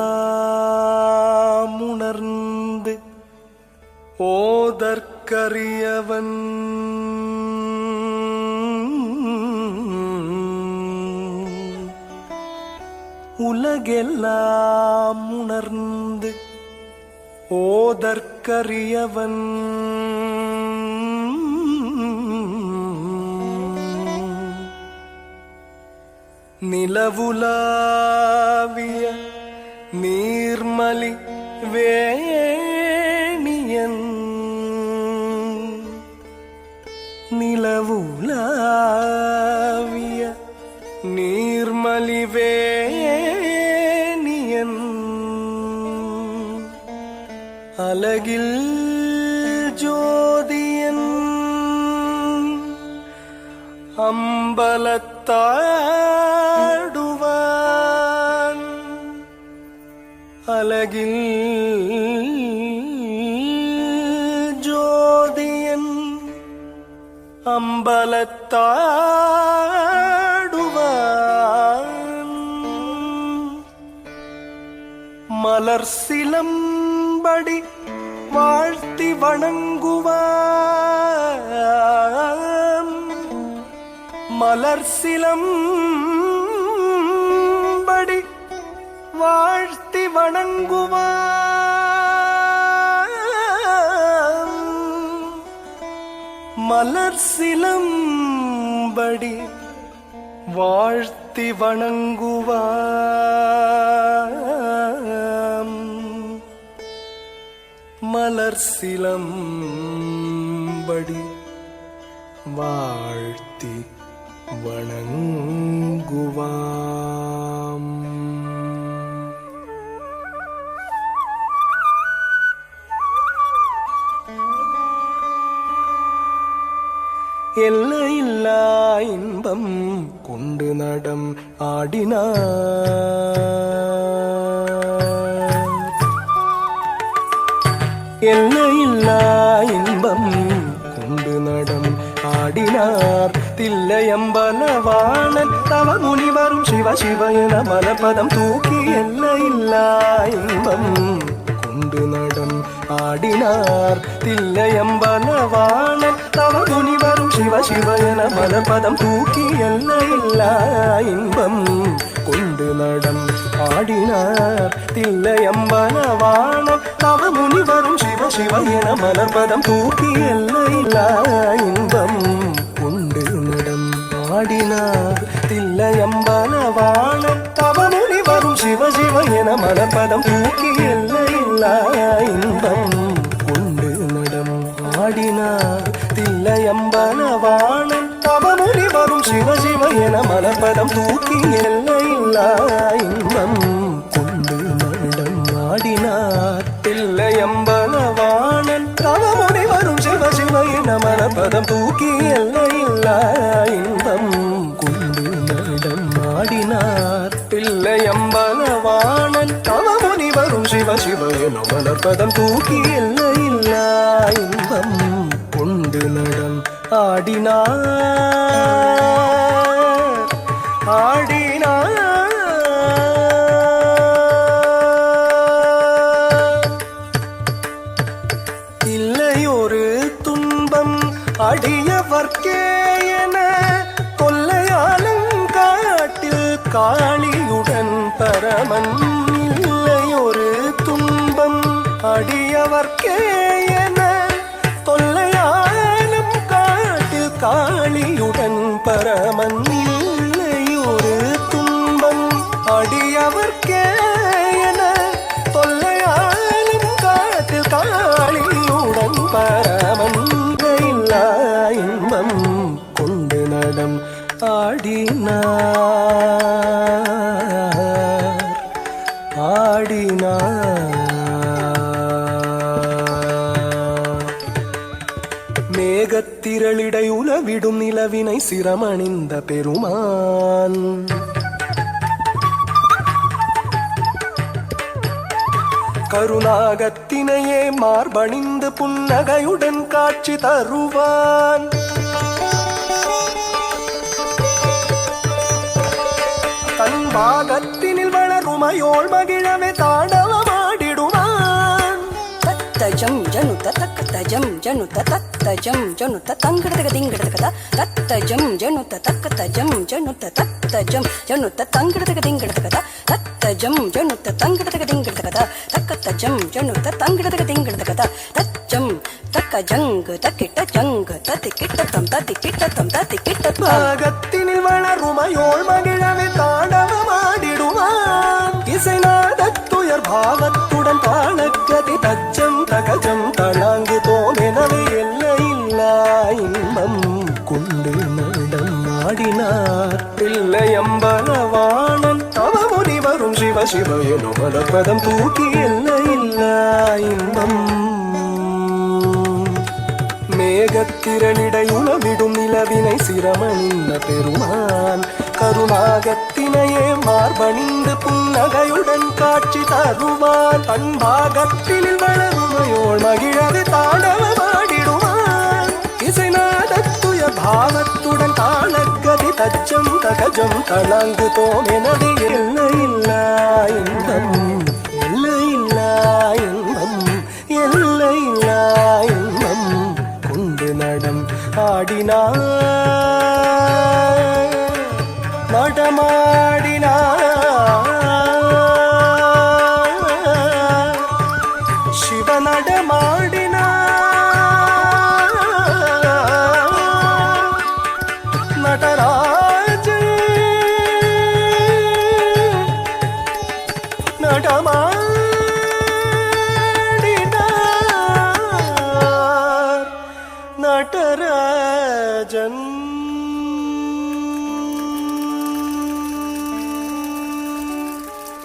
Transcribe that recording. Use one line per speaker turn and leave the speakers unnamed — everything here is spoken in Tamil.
உலகெல்லாம் உணர்ந்து ஓதற்கரியவன் உலகெல்லாம் உணர்ந்து ஓதற்கரியவன் நிலவுலாவிய நீர்மலி வேணியன் நிலவுலாவிய நீர்மலி வேணியன் அலகில் ஜோதியன் அம்பலத்தாடுவான் அலகில் ஜோதியன் அம்பலத்தாடுவான் மலர் சிலம்படி வாழ்த்தி வணங்குவான் மலர் சிலம்படி வாழ்த்தி வணங்குவான் மலர் சிலம்படி வாழ்த்தி வணங்குவான் மலர் சிலம்படி வாழ்த்தி வணங்குவாம். எல்லையில்லா இன்பம் கொண்டு நடம் ஆடினார் எல்லையில்லா இன்பம் கொண்டு நடம் ஆடினார் தில்லையம்பலவாணன் தவ முனிவரும் சிவ சிவ என மலபதம் தூக்கி எல்லையில்லா இன்பம் கொண்டு நடம் ஆடினார் தில்லையம்பலவாணன் தவ முனிவரும் சிவ சிவ என மலபதம் தூக்கி எல்லையில்லா இன்பம் கொண்டு நடம் ஆடினார் தில்லையம்பலவாணன் தவ முனிவரும் சிவ சிவ என மலர்பதம் தூக்கி எல்லையில்லா இன்பம் கொண்டு நடம் ஆடினார் தில்லையம்பலவாணன் தவ முனிவரும் சிவ சிவ என மலர்பதம் தூக்கி எல்லையில்லா இன்பம் கொண்டு நடம் ஆடினார் தில்லையம்பலவாணன் தவ முனிவரும் சிவ சிவ என மலர்பதம் தூக்கி எல்லையில்லா இன்பம் கொண்டு நடம் ஆடினார் தில்லையம்பலவாணன் தவ முனிவரும் சிவ சிவ என மலர்பதம் தூக்கி எல்லையில்லா இன்பம் கொண்டு நடம் ஆடினார் தில்லையம்பலவாணன் தவ முனிவரும் சிவ சிவ என மலர்பதம் தூக்கி எல்லையில்லா இன்பம் கொண்டு நடம் ஆடினார் ஆடினார் இல்லையொரு துன்பம் அடியவர்க்கே என கொல்லையாலும் காட்டில் காளியுடன் பரமன் இல்லையொரு துன்பம் அடியவர்க்கே என தொல்லையாலும் காட்டில் காளியுடன் பரமன் இல்லையொரு துன்பம் அடியவர்க்கே என தொல்லையாலும் காட்டில் காளியுடன் பரமன் இல்லா இன்பம் கொண்டு நடம் ஆடினார் ஆடினார் மேகத்திரளிடை உலவிடும் நிலவினை சிரமணிந்த பெருமான் கருணாகத்தினையே மார்பணிந்து புன்னகையுடன் காட்சி தருவான் தன் பாகத்தினில் வளரும் உமையோள் மகிழவே தாண்டவமாடிடுவான்.
தத்தஜம் ஜனுத தக்கதஜம் ஜனுத தத்தஜம் ஜனுத தங்கிடதக திங்கிடதகத தத்தஜம் ஜனுத தக்கதஜம் ஜனுத தத்தஜம் ஜனுத தங்கிடதக திங்கிடதகத தத்தஜம் ஜனுத தங்கிடதக திங்கிடதகத தக்கதஜம் ஜனுத தங்கிடதக திங்கிடதகத தச்சம் தக்கஜங் தக்கிட்ட ஜங் தத்திக்கிட்ட தம் தத்திக்கிட்ட
பாகத்தினில் வளருமையோள் மகிழவே தாண்டவமாடிடுவான். இசைநாதத்துயர் பாவத்துடன் தாளக்கதி தச்சம் தகஜம் தளாங்கு தோமெனவே எல்லையில்லா இன்பம் கொண்டு நடம் ஆடினார். பிள்ளையம்பலவாணன் தவமுனி வரும் சிவ சிவ எனும் மலப்பதம் தூக்கி எல்லையில்லா இன்பம். மேகத்திரளிடை உளவிடும் நிலவினை சிரமணிந்த பெருமான் கருணாகத்தினையே மார்பணிந்து புன்னகையுடன் காட்சி தருவான். அன்பாகத்தினில் வளருமையோள் மகிழவே தாண்டவமாடிடுவான். இசைநாதத்துய பாவத்துடன் தாளக்கதி தச்சம் தகஜம் தளாங்கு தோமெனவே எல்லையில்லா இன்பம் எல்லையில்லா இன்பம் எல்லையில்லா இன்பம் கொண்டு நடம் ஆடினார் நடமாடினார் சிவ நடமாடினார் நடராஜன் நடமாடினார் நடராஜன்.